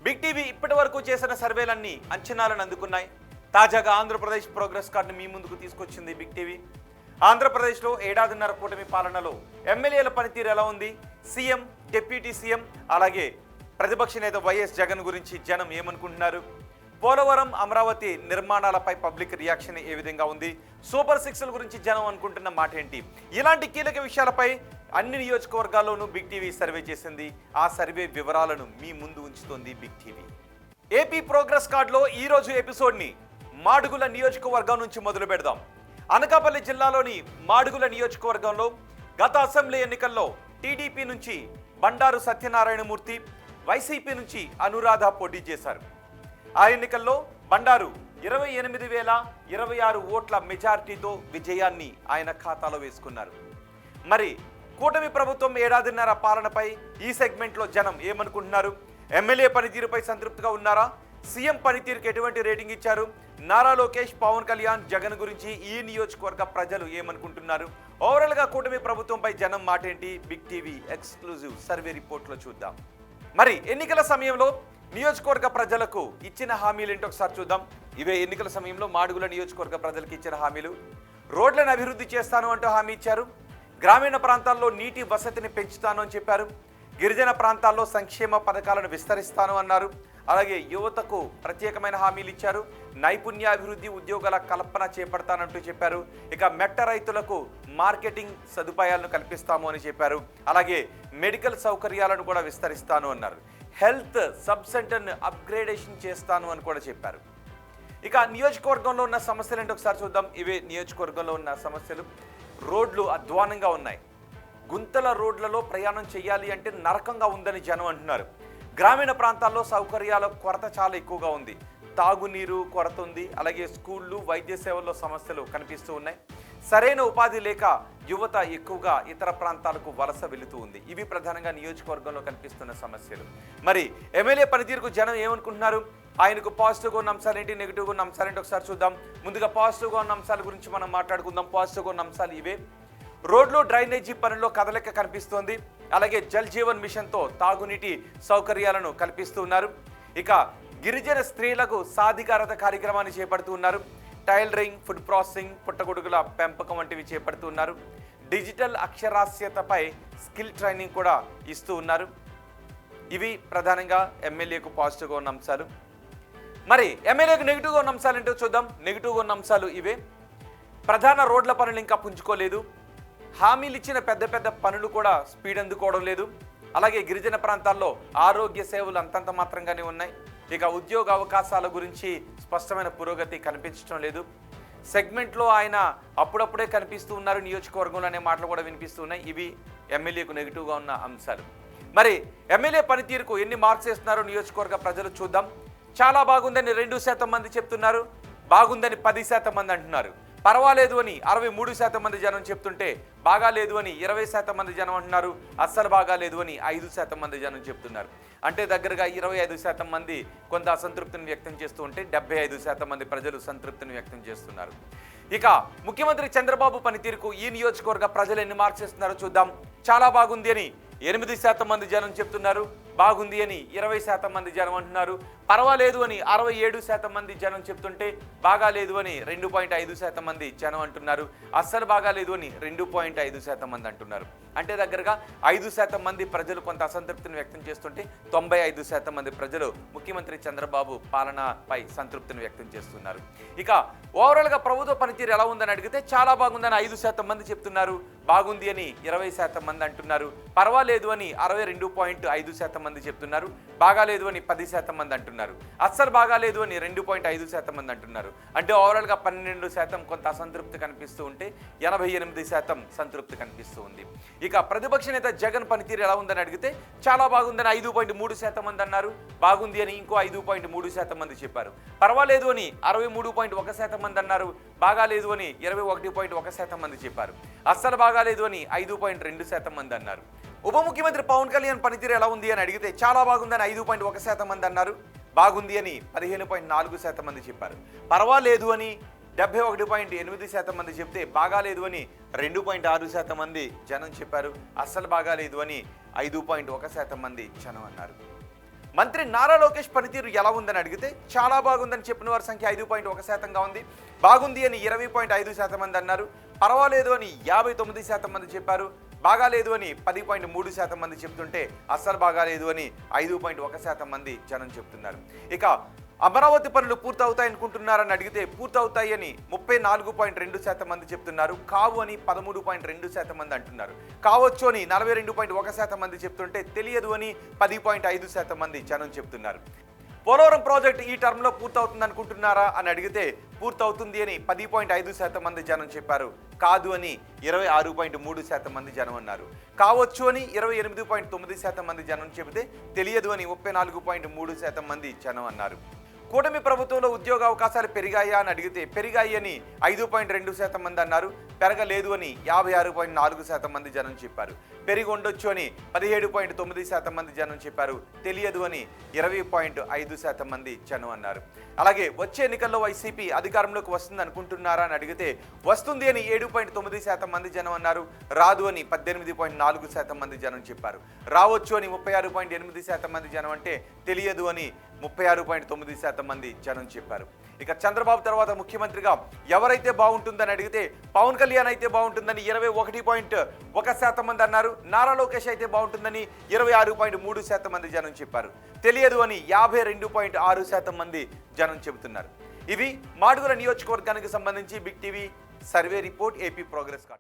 Big TV ఇప్పటి వరకు చేసిన సర్వేలన్నీ అంచనాలను అందుకున్నాయి. తాజాగా ఆంధ్రప్రదేశ్ ప్రోగ్రెస్ కార్డును మీ ముందుకు తీసుకొచ్చింది బిగ్ టీవీ. ఆంధ్రప్రదేశ్లో ఏడాదిన్నర కూటమి పాలనలో ఎమ్మెల్యేల పనితీరు ఎలా ఉంది, సీఎం, డిప్యూటీ సీఎం, అలాగే ప్రతిపక్ష నేత వైఎస్ జగన్ గురించి జనం ఏమనుకుంటున్నారు, పోలవరం, అమరావతి నిర్మాణాలపై పబ్లిక్ రియాక్షన్ ఏ విధంగా ఉంది, సూపర్ సిక్స్ల గురించి జనం అనుకుంటున్న మాట ఏంటి, ఇలాంటి కీలక విషయాలపై అన్ని నియోజకవర్గాల్లోనూ బిగ్ టీవీ సర్వే చేసింది. ఆ సర్వే వివరాలను మీ ముందు ఉంచుతోంది బిగ్ టీవీ. ఏపీ ప్రోగ్రెస్ కార్డులో ఈరోజు ఎపిసోడ్ని మాడుగుల నియోజకవర్గం నుంచి మొదలు పెడదాం. అనకాపల్లి జిల్లాలోని మాడుగుల నియోజకవర్గంలో గత అసెంబ్లీ ఎన్నికల్లో టీడీపీ నుంచి బండారు సత్యనారాయణమూర్తి, వైసీపీ నుంచి అనురాధ పోటీ చేశారు. ఆ ఎన్నికల్లో బండారు 28,026 ఓట్ల మెజార్టీతో విజయాన్ని ఆయన ఖాతాలో వేసుకున్నారు. మరి కూటమి ప్రభుత్వం ఏడాదిన్నర పాలనపై ఈ సెగ్మెంట్లో జనం ఏమనుకుంటున్నారు, ఎమ్మెల్యే పనితీరుపై సంతృప్తిగా ఉన్నారా, సీఎం పనితీరుకి ఎటువంటి రేటింగ్ ఇచ్చారు, నారా లోకేష్, పవన్ కళ్యాణ్, జగన్ గురించి ఈ నియోజకవర్గ ప్రజలు ఏమనుకుంటున్నారు, ఓవరాల్గా కూటమి ప్రభుత్వంపై జనం మాటేంటి, బిగ్ టీవీ ఎక్స్క్లూజివ్ సర్వే రిపోర్ట్లో చూద్దాం. మరి ఎన్నికల సమయంలో నియోజకవర్గ ప్రజలకు ఇచ్చిన హామీలు ఏంటో ఒకసారి చూద్దాం. ఇవే ఎన్నికల సమయంలో మాడుగుల నియోజకవర్గ ప్రజలకు ఇచ్చిన హామీలు. రోడ్లను అభివృద్ధి చేస్తాను అంటూ హామీ ఇచ్చారు. గ్రామీణ ప్రాంతాల్లో నీటి వసతిని పెంచుతాను అని చెప్పారు. గిరిజన ప్రాంతాల్లో సంక్షేమ పథకాలను విస్తరిస్తాను అన్నారు. అలాగే యువతకు ప్రత్యేకమైన హామీలు ఇచ్చారు. నైపుణ్యాభివృద్ధి, ఉద్యోగాల కల్పన చేపడతానంటూ చెప్పారు. ఇక మెట్ట రైతులకు మార్కెటింగ్ సదుపాయాలను కల్పిస్తాము అని చెప్పారు. అలాగే మెడికల్ సౌకర్యాలను కూడా విస్తరిస్తాను అన్నారు. హెల్త్ సబ్ సెంటర్ను అప్గ్రేడేషన్ చేస్తాను అని కూడా చెప్పారు. ఇక నియోజకవర్గంలో ఉన్న సమస్యలు ఏంటో ఒకసారి చూద్దాం. ఇవే నియోజకవర్గంలో ఉన్న సమస్యలు. రోడ్లు అధ్వానంగా ఉన్నాయి. గుంతల రోడ్లలో ప్రయాణం చేయాలి అంటే నరకంగా ఉందని జనం అంటున్నారు. గ్రామీణ ప్రాంతాల్లో సౌకర్యాల కొరత చాలా ఎక్కువగా ఉంది. తాగునీరు కొరత ఉంది. అలాగే స్కూళ్ళు, వైద్య సేవల్లో సమస్యలు కనిపిస్తూ ఉన్నాయి. సరైన ఉపాధి లేక యువత ఎక్కువగా ఇతర ప్రాంతాలకు వలస వెళుతూ ఉంది. ఇవి ప్రధానంగా నియోజకవర్గంలో కనిపిస్తున్న సమస్యలు. మరి ఎమ్మెల్యే పనితీరుకు జనం ఏమనుకుంటున్నారు, ఆయనకు పాజిటివ్గా ఉన్న అంశాలు ఏంటి, నెగిటివ్గా ఉన్న అంశాలు ఏంటి ఒకసారి చూద్దాం. ముందుగా పాజిటివ్గా ఉన్న అంశాల గురించి మనం మాట్లాడుకుందాం. పాజిటివ్గా ఉన్న అంశాలు ఇవే. రోడ్లు, డ్రైనేజీ పనుల్లో కదలిక కనిపిస్తోంది. అలాగే జల్ జీవన్ మిషన్తో తాగునీటి సౌకర్యాలను కల్పిస్తూ ఉన్నారు. ఇక గిరిజన స్త్రీలకు సాధికారత కార్యక్రమాన్ని చేపడుతూ ఉన్నారు. టైలరింగ్, ఫుడ్ ప్రాసెసింగ్, పుట్టగొడుగుల పెంపకం వంటివి చేపడుతూ ఉన్నారు. డిజిటల్ అక్షరాస్యతపై స్కిల్ ట్రైనింగ్ కూడా ఇస్తూ ఉన్నారు. ఇవి ప్రధానంగా ఎమ్మెల్యేకు పాజిటివ్గా ఉన్న అంశాలు. మరి ఎమ్మెల్యేకు నెగిటివ్గా ఉన్న అంశాలు ఏంటో చూద్దాం. నెగిటివ్గా ఉన్న అంశాలు ఇవే. ప్రధాన రోడ్ల పనులు ఇంకా పుంజుకోలేదు. హామీలు ఇచ్చిన పెద్ద పెద్ద పనులు కూడా స్పీడ్ అందుకోవడం లేదు. అలాగే గిరిజన ప్రాంతాల్లో ఆరోగ్య సేవలు అంతంత మాత్రంగానే ఉన్నాయి. ఇక ఉద్యోగ అవకాశాల గురించి స్పష్టమైన పురోగతి కనిపించడం లేదు. సెగ్మెంట్లో ఆయన అప్పుడప్పుడే కనిపిస్తూ ఉన్నారు. నియోజకవర్గంలో అనే మాటలు కూడా వినిపిస్తూ ఉన్నాయి. ఇవి ఎమ్మెల్యేకు నెగిటివ్గా ఉన్న అంశాలు. మరి ఎమ్మెల్యే పనితీరుకు ఎన్ని మార్క్స్ వేస్తున్నారో నియోజకవర్గ ప్రజలు చూద్దాం. చాలా బాగుందని 2% మంది చెప్తున్నారు. బాగుందని 10% మంది అంటున్నారు. పర్వాలేదు అని 63% మంది జనం చెప్తుంటే బాగాలేదు అని 20% మంది జనం అంటున్నారు. అస్సలు బాగాలేదు అని 5% మంది జనం చెప్తున్నారు. అంటే దగ్గరగా 25% మంది కొంత అసంతృప్తిని వ్యక్తం చేస్తూ ఉంటే 75% మంది ప్రజలు సంతృప్తిని వ్యక్తం చేస్తున్నారు. ఇక ముఖ్యమంత్రి చంద్రబాబు పనితీరుకు ఈ నియోజకవర్గ ప్రజలు ఎన్ని మార్క్స్ ఇస్తున్నారో చూద్దాం. చాలా బాగుంది అని 8% మంది జనం చెప్తున్నారు. బాగుంది అని 20% మంది జనం అంటున్నారు. పర్వాలేదు అని 67% మంది జనం చెప్తుంటే బాగాలేదు అని 2.5% మంది జనం అంటున్నారు. అస్సలు బాగాలేదు అని 2.5% మంది అంటున్నారు. అంటే దగ్గరగా 5% మంది ప్రజలు కొంత అసంతృప్తిని వ్యక్తం చేస్తుంటే 95% మంది ప్రజలు ముఖ్యమంత్రి చంద్రబాబు పాలనపై సంతృప్తిని వ్యక్తం చేస్తున్నారు. ఇక ఓవరాల్గా ప్రభుత్వ పనితీరు ఎలా ఉందని అడిగితే చాలా బాగుందని 5% మంది చెప్తున్నారు. బాగుంది అని 20% మంది అంటున్నారు. పర్వాలేదు అని 62.5% మంది చెప్తున్నారు. బాగాలేదు అని 10% మంది అంటున్నారు. అస్సలు బాగాలేదు అని 2.5% మంది అంటున్నారు. అంటే ఓవరాల్గా 12% కొంత అసంతృప్తి కనిపిస్తూ ఉంటే 88% సంతృప్తి కనిపిస్తూ ఉంది. ఇక ప్రతిపక్ష నేత జగన్ పనితీరు ఎలా ఉందని అడిగితే చాలా బాగుందని 5.3% మంది అన్నారు. బాగుంది అని ఇంకో 5.3% మంది చెప్పారు. పర్వాలేదు అని 63.1% మంది అన్నారు. బాగాలేదు అని 21.1% మంది చెప్పారు. అస్సలు బాగాలేదు అని 5.2% మంది అన్నారు. ఉప ముఖ్యమంత్రి పవన్ కళ్యాణ్ పనితీరు ఎలా ఉంది అని అడిగితే చాలా బాగుందని 5.1% మంది అన్నారు. బాగుంది అని 15.4% మంది చెప్పారు. పర్వాలేదు అని 71.8% మంది చెప్తే బాగాలేదు అని 2.6% మంది జనం చెప్పారు. అస్సలు బాగాలేదు అని 5.1% మంది జనం అన్నారు. మంత్రి నారా లోకేష్ పనితీరు ఎలా ఉందని అడిగితే చాలా బాగుందని చెప్పిన వారి సంఖ్య 5.1%గా ఉంది. బాగుంది అని 20.5% మంది అన్నారు. పర్వాలేదు అని 59% మంది చెప్పారు. బాగాలేదు అని 10.3% మంది చెప్తుంటే అస్సలు బాగాలేదు అని 5.1% మంది జనం చెప్తున్నారు. ఇక అమరావతి పనులు పూర్తవుతాయనుకుంటున్నారని అడిగితే పూర్తవుతాయి అని 34.2% మంది చెప్తున్నారు. కావు అని 13.2% మంది అంటున్నారు. కావచ్చు అని 42.1% మంది చెప్తుంటే తెలియదు అని 10.5% మంది జనం చెప్తున్నారు. పోలవరం ప్రాజెక్టు ఈ టర్మ్లో పూర్తవుతుంది అనుకుంటున్నారా అని అడిగితే పూర్తవుతుంది అని 10.5% మంది జనం చెప్పారు. కాదు అని 26.3% మంది జనం అన్నారు. కావచ్చు అని 28.9% మంది జనం చెబితే తెలియదు అని 34.3% మంది జనం అన్నారు. కూటమి ప్రభుత్వంలో ఉద్యోగ అవకాశాలు పెరిగాయా అని అడిగితే పెరిగాయి అని 5.2% మంది అన్నారు. పెరగలేదు అని 56.4% మంది జనం చెప్పారు. పెరిగి ఉండొచ్చు అని 17.9% మంది జనం చెప్పారు. తెలియదు అని 20.5% మంది జనం అన్నారు. అలాగే వచ్చే ఎన్నికల్లో వైసీపీ అధికారంలోకి వస్తుంది అనుకుంటున్నారా అని అడిగితే వస్తుంది అని 7.9% మంది జనం అన్నారు. రాదు అని 18.4% మంది జనం చెప్పారు. రావచ్చు అని 36.8% మంది జనం అంటే తెలియదు అని 36.9% మంది జనం చెప్పారు. ఇక చంద్రబాబు తర్వాత ముఖ్యమంత్రిగా ఎవరైతే బాగుంటుందని అడిగితే పవన్ కళ్యాణ్ అయితే బాగుంటుందని 21.1% మంది అన్నారు. నారా లోకేష్ అయితే బాగుంటుందని 26.3% మంది జనం చెప్పారు. తెలియదు అని 52.6% మంది జనం చెబుతున్నారు. ఇవి మాడుగుల నియోజకవర్గానికి సంబంధించి big TV survey report, AP progress card.